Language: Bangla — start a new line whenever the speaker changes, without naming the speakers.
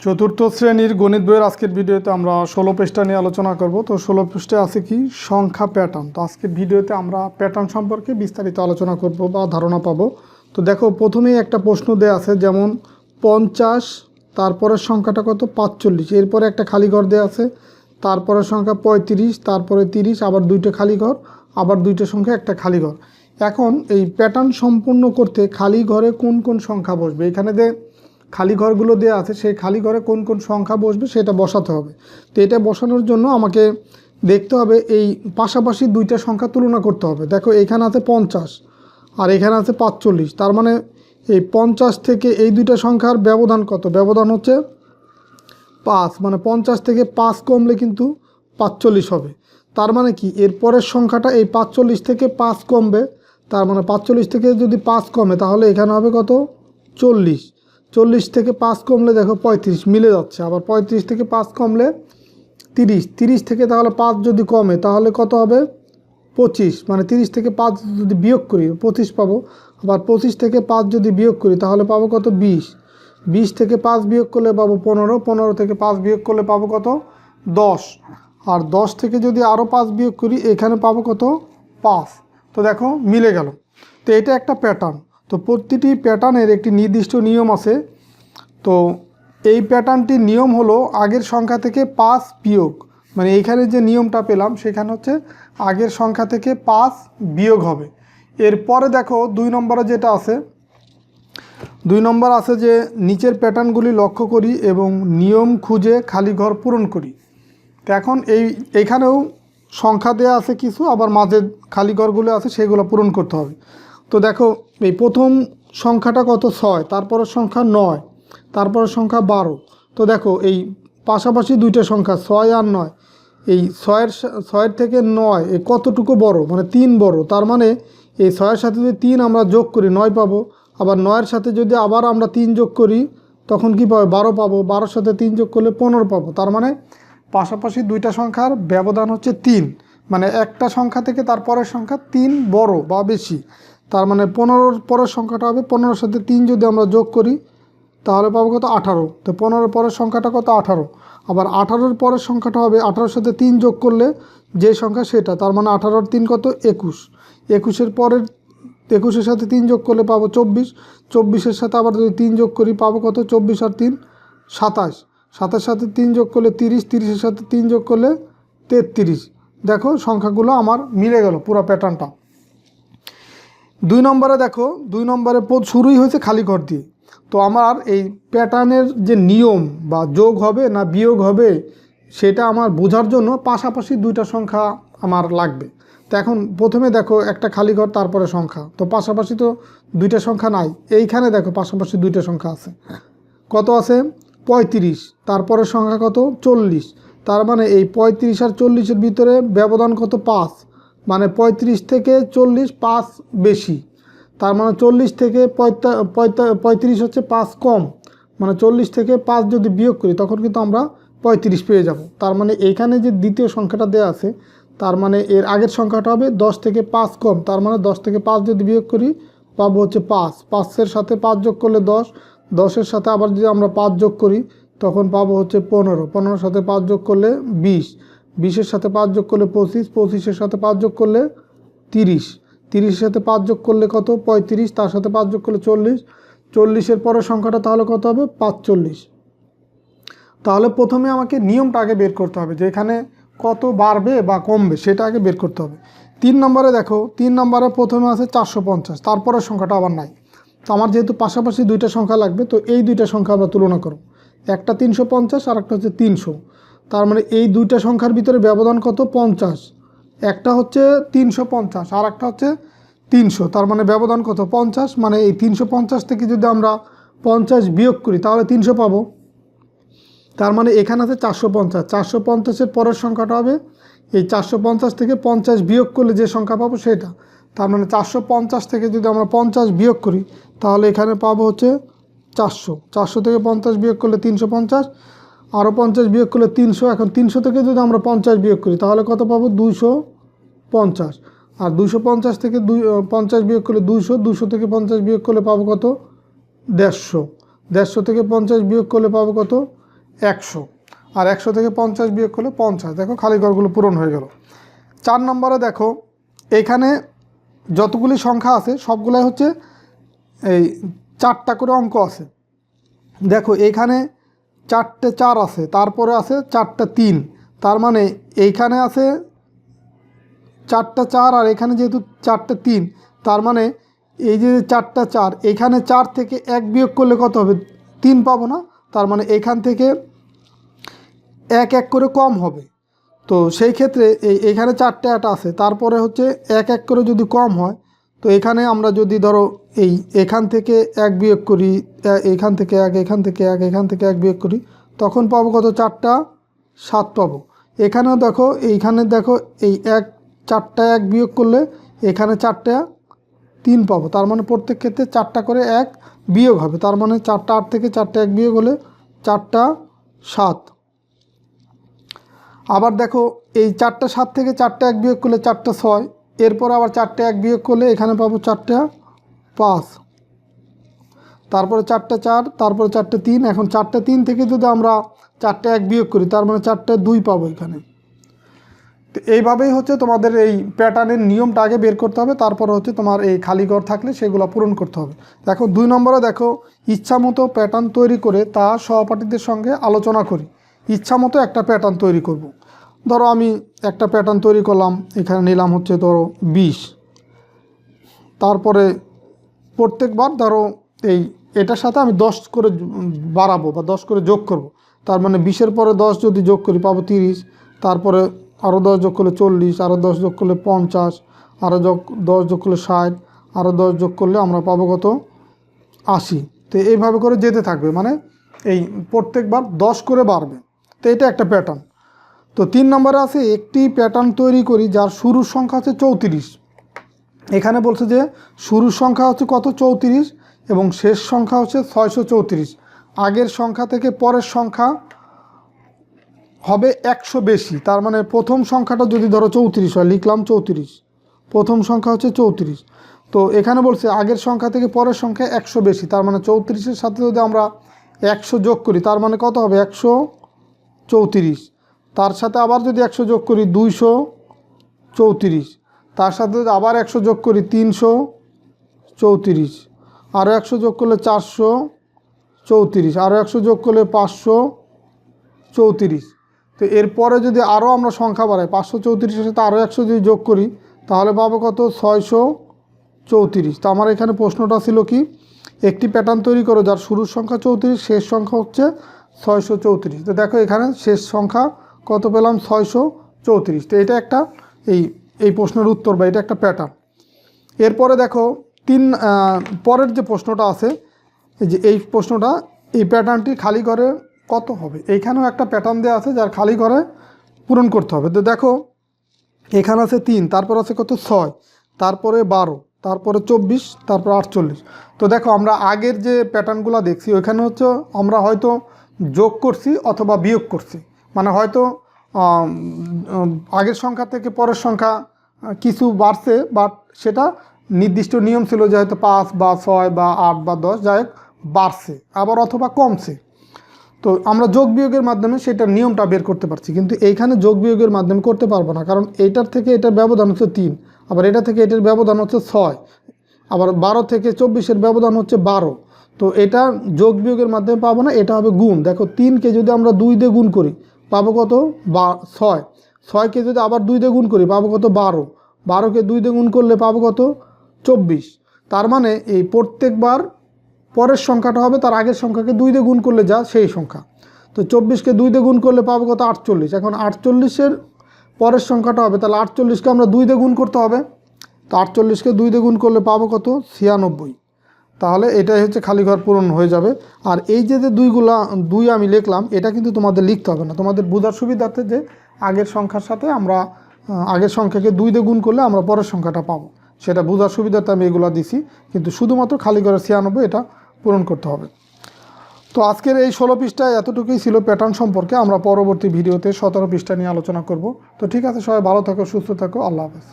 চতুর্থ শ্রেণীর গণিত বইয়ের আজকের ভিডিওতে আমরা 16 পৃষ্ঠা নিয়ে আলোচনা করব। তো 16 পৃষ্ঠায় আছে কি সংখ্যা প্যাটার্ন। তো আজকের ভিডিওতে আমরা প্যাটার্ন সম্পর্কে বিস্তারিত আলোচনা করব বা ধারণা পাবো। তো দেখো প্রথমেই একটা প্রশ্ন দেয়া আছে, যেমন 50, তারপরের সংখ্যাটা কত 45, এরপরে একটা খালি ঘর দেয়া আছে, তারপরের সংখ্যা 35, তারপরে 30, আবার দুইটা খালি ঘর, আবার দুইটা সংখ্যা একটা খালি ঘর। এখন এই প্যাটার্ন সম্পূর্ণ করতে খালি ঘরে কোন কোন সংখ্যা বসবে, এখানে খালি ঘরগুলো দেওয়া আছে, সেই খালি ঘরে কোন কোন সংখ্যা বসবে সেটা বসাতে হবে। তো এটা বসানোর জন্য আমাকে দেখতে হবে এই পাশাপাশি দুইটা সংখ্যা তুলনা করতে হবে। দেখো এখানে আছে 50 আর এখানে আছে 45, তার মানে এই 50 থেকে এই দুইটা সংখ্যার ব্যবধান কত? ব্যবধান হচ্ছে 5, মানে 50 থেকে 5 কমলে কিন্তু 45 হবে। তার মানে কি এরপরের সংখ্যাটা এই 45 থেকে 5 কমবে, তার মানে 45 থেকে যদি 5 কমে তাহলে এখানে হবে কত 40, 40 থেকে 5 কমলে দেখো 35 মিলে যাচ্ছে, আবার 35 থেকে 5 কমলে 30, 30 থেকে তাহলে 5 যদি কমে তাহলে কত হবে 25, মানে 30 থেকে 5 যদি বিয়োগ করি 25 পাবো, আবার 25 থেকে 5 যদি বিয়োগ করি তাহলে পাবো কত 20, 20 থেকে 5 বিয়োগ করলে পাবো 15, 15 থেকে 5 বিয়োগ করলে পাবো কত 10, আর 10 থেকে যদি আরও 5 বিয়োগ করি এখানে পাবো কত 5। তো দেখো মিলে গেল। তো এটা একটা প্যাটার্ন। তো প্রতিটি প্যাটার্নের একটি নির্দিষ্ট নিয়ম আছে। তো এই প্যাটার্নটির নিয়ম হলো আগের সংখ্যা থেকে 5 বিয়োগ, মানে এইখানে যে নিয়মটা পেলাম সেখানে হচ্ছে আগের সংখ্যা থেকে 5 বিয়োগ হবে। এরপরে দেখো 2 নম্বরে যেটা আছে, 2 নম্বর আছে যে নিচের প্যাটার্নগুলি লক্ষ্য করি এবং নিয়ম খুঁজে খালি ঘর পূরণ করি। তো এখন এইখানেও সংখ্যা দেয়া আছে কিছু, আবার মাঝে খালি ঘরগুলো আছে সেগুলো পূরণ করতে হবে। তো দেখো এই প্রথম সংখ্যাটা কত 6, তারপরের সংখ্যা 9, তারপরের সংখ্যা 12। তো দেখো এই পাশাপাশি দুইটা সংখ্যা 6 আর 9, এই 6-এর থেকে 9 এই কতটুকু বড়, মানে 3 বড়। তার মানে এই 6-এর সাথে যদি 3 আমরা যোগ করি 9 পাবো, আবার 9-এর সাথে যদি আবার আমরা 3 যোগ করি তখন কি পাবো 12 পাবো, 12-এর সাথে 3 যোগ করলে 15 পাবো। তার মানে পাশাপাশি দুইটা সংখ্যার ব্যবধান হচ্ছে 3, মানে একটা সংখ্যা থেকে তারপরের সংখ্যা 3 বড় বা বেশি। তার মানে 15-র পরের সংখ্যাটা হবে 15-এর সাথে 3 যদি আমরা যোগ করি তাহলে পাবো কত 18। তো 15-র পরের সংখ্যাটা কত 18, আবার 18-র পরের সংখ্যাটা হবে 18-র সাথে 3 যোগ করলে যে সংখ্যা সেটা, তার মানে 18-র 3 কত 21, 21-এর পরের 21-এর সাথে 3 যোগ করলে পাবো 24, 24-এর সাথে আবার যদি 3 যোগ করি পাবো কত 24 আর 3 27, 27-এর সাথে 3 যোগ করলে 30, 30-এর সাথে 3 যোগ করলে 33। দেখো সংখ্যাগুলো আমার মিলে গেল পুরো প্যাটার্নটা। 2 নম্বরে দেখো 2 নম্বরে শুরুই হয়েছে খালি ঘর দিয়ে। তো আমার এই প্যাটার্নের যে নিয়ম বা যোগ হবে না বিয়োগ হবে সেটা আমার বোঝার জন্য পাশাপাশি দুইটা সংখ্যা আমার লাগবে। তো এখন প্রথমে দেখো একটা খালি ঘর তারপরে সংখ্যা, তো পাশাপাশি তো দুইটা সংখ্যা নাই, এইখানে দেখো পাশাপাশি দুইটা সংখ্যা আছে। কত আছে 35, তারপরের সংখ্যা কত 40, তার মানে এই 35 আর 40-এর ভিতরে ব্যবধান কত 5, মানে 35 থেকে 40 5 বেশি। তার মানে 40 থেকে 35 হচ্ছে 5 কম, মানে 40 থেকে 5 যদি বিয়োগ করি তখন কিন্তু আমরা 35 পেয়ে যাব। তার মানে এইখানে যে দ্বিতীয় সংখ্যাটা দেওয়া আছে তার মানে এর আগের সংখ্যাটা হবে 10 থেকে 5 কম, তার মানে 10 থেকে 5 যদি বিয়োগ করি পাবো হচ্ছে 5, 5-এর সাথে 5 যোগ করলে 10, 10-এর সাথে আবার যদি আমরা 5 যোগ করি তখন পাবো হচ্ছে 15, 15-এর সাথে 5 যোগ করলে 20, 20-এর সাথে 5 যোগ করলে 25, 25-এর সাথে 5 যোগ করলে 30, 30-এর সাথে 5 যোগ করলে কত 35, তার সাথে 5 যোগ করলে 40, 40-এর পরের সংখ্যাটা তাহলে কত হবে 45। তাহলে প্রথমে আমাকে নিয়মটা আগে বের করতে হবে যে এখানে কত বাড়বে বা কমবে সেটা আগে বের করতে হবে। 3 নম্বরে দেখো 3 নম্বরে প্রথমে আছে 450, তারপরের সংখ্যাটা আবার নাই। তো আমার যেহেতু পাশাপাশি দুইটা সংখ্যা লাগবে তো এই দুইটা সংখ্যা আমরা তুলনা করব, একটা 350 আর একটা হচ্ছে 300। তার মানে এই দুইটা সংখ্যার ভিতরে ব্যবধান কত 50, একটা হচ্ছে 350 আর একটা হচ্ছে 300, তার মানে ব্যবধান কত 50, মানে এই 350 থেকে যদি আমরা 50 বিয়োগ করি তাহলে 300 পাবো। তার মানে এখানে আছে 450, 450-এর পরের সংখ্যাটা হবে এই 450 থেকে 50 বিয়োগ করলে যে সংখ্যা পাবো সেটা। তার মানে 450 থেকে যদি আমরা 50 বিয়োগ করি তাহলে এখানে পাবো হচ্ছে 400, 400 থেকে 50 বিয়োগ করলে 350, আরও 50 বিয়োগ করলে 300, এখন 300 থেকে যদি আমরা 50 বিয়োগ করি তাহলে কত পাবো 250, আর 250 থেকে 50 বিয়োগ করলে 200, 200 থেকে 50 বিয়োগ করলে পাবো কত 150, 150 থেকে 50 বিয়োগ করলে পাবো কত 100, আর 100 থেকে 50 বিয়োগ করলে 50। দেখো খালি ঘরগুলো পূরণ হয়ে গেল। 4 নম্বরে দেখো এখানে যতগুলি সংখ্যা আছে সবগুলাই হচ্ছে এই 4টা করে অঙ্ক আছে। দেখো এইখানে 4টে 4 আছে, তারপরে আছে 4টা 3, তার মানে এইখানে আছে 4টা 4 আর এখানে যেহেতু 4টা 3, তার মানে এই যে 4টা 4 এখানে 4 থেকে 1 বিয়োগ করলে কত হবে? 3 পাবো না? তার মানে এখান থেকে 1 1 করে কম হবে। তো সেই ক্ষেত্রে এইখানে 4টে 8 আছে, তারপরে হচ্ছে 1 1 করে যদি কম হয়, তো এখানে আমরা যদি ধরো এখান থেকে 1 বিয়োগ করি, এখান থেকে 1, এখান থেকে 1, এখান থেকে 1 বিয়োগ করি, তখন পাবো কত? 4টা 7 পাবো। এখানেও দেখো এইখানে দেখো এই 4টা 1 বিয়োগ করলে এখানে 4টা 3 পাবো। তার মানে প্রত্যেক ক্ষেত্রে 4টা করে 1 বিয়োগ হবে। তার মানে 4টা 8 থেকে 4টা 1 বিয়োগ হলে 4টা 7। আবার দেখো এই 4টা 7 থেকে 4টা 1 বিয়োগ করলে 4টা 6, এরপর আবার 4টা 1 বিয়োগ করলে এখানে পাবো 4টা 5, তারপরে 4টা 4, তারপরে 4টা 3। এখন 4টা 3 থেকে যদি আমরা 4টা 1 বিয়োগ করি, তার মানে 4টা 2 পাবো এখানে। তো এইভাবেই হচ্ছে তোমাদের এই প্যাটার্নের নিয়মটা আগে বের করতে হবে, তারপরে হচ্ছে তোমার এই খালি ঘর থাকলে সেগুলো পূরণ করতে হবে। দেখো 2 নম্বরে দেখো ইচ্ছামতো প্যাটার্ন তৈরি করে তা সহপাঠীদের সঙ্গে আলোচনা করি। ইচ্ছামতো একটা প্যাটার্ন তৈরি করব। ধরো আমি একটা প্যাটার্ন তৈরি করলাম, এখানে নিলাম হচ্ছে ধরো 20, তারপরে প্রত্যেকবার ধরো এটার সাথে আমি 10 করে বাড়াবো বা 10 করে যোগ করব। তার মানে 20-এর পরে 10 যদি যোগ করি পাবো 30, তারপরে আরও 10 যোগ করলে 40, আরও 10 যোগ করলে 50, আরও 10 যোগ করলে 60, আরও 10 যোগ করলে আমরা পাবো কত? 80। তো এইভাবে করে যেতে থাকবে, মানে এই প্রত্যেকবার 10 করে বাড়বে। তো এটা একটা প্যাটার্ন। তো 3 নম্বরে আছে একটি প্যাটার্ন তৈরি করি যার শুরুর সংখ্যা হচ্ছে 34। এখানে বলছে যে শুরুর সংখ্যা হচ্ছে কত? 34, এবং শেষ সংখ্যা হচ্ছে 634। আগের সংখ্যা থেকে পরের সংখ্যা হবে 100 বেশি। তার মানে প্রথম সংখ্যাটা যদি ধরো 34 হয়, লিখলাম 34, প্রথম সংখ্যা হচ্ছে 34। তো এখানে বলছে আগের সংখ্যা থেকে পরের সংখ্যা 100 বেশি, তার মানে 34-এর সাথে যদি আমরা 100 যোগ করি, তার মানে কত হবে? 134। তার সাথে আবার যদি 100 যোগ করি 234, তার সাথে যদি আবার 100 যোগ করি 334, আরও 100 যোগ করলে 434, আরও 100 যোগ করলে 534। তো এরপরে যদি আরও আমরা সংখ্যা বাড়াই, 534-এর সাথে আরও 100 যদি যোগ করি, তাহলে পাবো কত? 634। তো আমার এখানে প্রশ্নটা ছিল কি, একটি প্যাটার্ন তৈরি করো যার শুরুর সংখ্যা 34, শেষ সংখ্যা হচ্ছে 634। তো দেখো এখানে শেষ সংখ্যা কত পেলাম? 634। তো এটা একটা এই প্রশ্নের উত্তর, বা এটা একটা প্যাটার্ন। এরপরে দেখো পরের যে প্রশ্নটা আছে, এই প্রশ্নটা, এই প্যাটার্নটি খালি ঘরে কত হবে? এইখানেও একটা প্যাটার্ন দেওয়া আছে যার খালি ঘরে পূরণ করতে হবে। তো দেখো এখানে আছে 3, তারপর আছে কত? 6, তারপরে 12, তারপরে 24, তারপর 48। তো দেখো আমরা আগের যে প্যাটার্নগুলো দেখছি ওইখানে হচ্ছে আমরা হয়তো যোগ করছি অথবা বিয়োগ করছি, মানে হয়তো আগের সংখ্যা থেকে পরের সংখ্যা কিছু বাড়ছে, বাট সেটা নির্দিষ্ট নিয়ম ছিল যে হয়তো 5 বা 6 বা 8 বা 10 যাই হোক বাড়ছে, আবার অথবা কমছে। তো আমরা যোগ বিয়োগের মাধ্যমে সেটার নিয়মটা বের করতে পারছি, কিন্তু এইখানে যোগ বিয়োগের মাধ্যমে করতে পারবো না, কারণ এইটার থেকে এটার ব্যবধান হচ্ছে 3, আবার এটা থেকে এটার ব্যবধান হচ্ছে 6, আবার 12 থেকে 24-এর ব্যবধান হচ্ছে 12। তো এটা যোগ বিয়োগের মাধ্যমে পাবো না, এটা হবে গুণ। দেখো 3কে যদি আমরা 2 দিয়ে গুণ করি পাবো কত? 6, 6কে যদি আবার 2 দিয়ে গুণ করি পাবো কত? 12, 12কে 2 দিয়ে গুণ করলে পাবো কত? 24। তার মানে এই প্রত্যেকবার পরের সংখ্যাটা হবে তার আগের সংখ্যাকে 2 দিয়ে গুণ করলে যা সেই সংখ্যা। তো 24কে 2 দিয়ে গুণ করলে পাবো কত? 48। এখন 48-এর পরের সংখ্যাটা হবে, তাহলে 48কে আমরা 2 দিয়ে গুণ করতে হবে। তো 48কে 2 দিয়ে গুণ করলে পাবো কত? 96। তাহলে এটাই হচ্ছে খালি ঘর পূরণ হয়ে যাবে। আর এই যে 2 আমি লিখলাম, এটা কিন্তু তোমাদের লিখতে হবে না, তোমাদের বোঝার সুবিধার্থে যে আগের সংখ্যার সাথে আমরা আগের সংখ্যাকে 2 দিয়ে গুণ করলে আমরা পরের সংখ্যাটা পাবো, সেটা বোঝার সুবিধার্থে আমি এগুলো দিছি। কিন্তু শুধুমাত্র খালি ঘরের 96 এটা পূরণ করতে হবে। তো আজকের এই 16 পৃষ্ঠায় এতটুকুই ছিল প্যাটার্ন সম্পর্কে। আমরা পরবর্তী ভিডিওতে 17 পৃষ্ঠা নিয়ে আলোচনা করব। তো ঠিক আছে, সবাই ভালো থাকো, সুস্থ থাকো, আল্লাহ হাফেজ।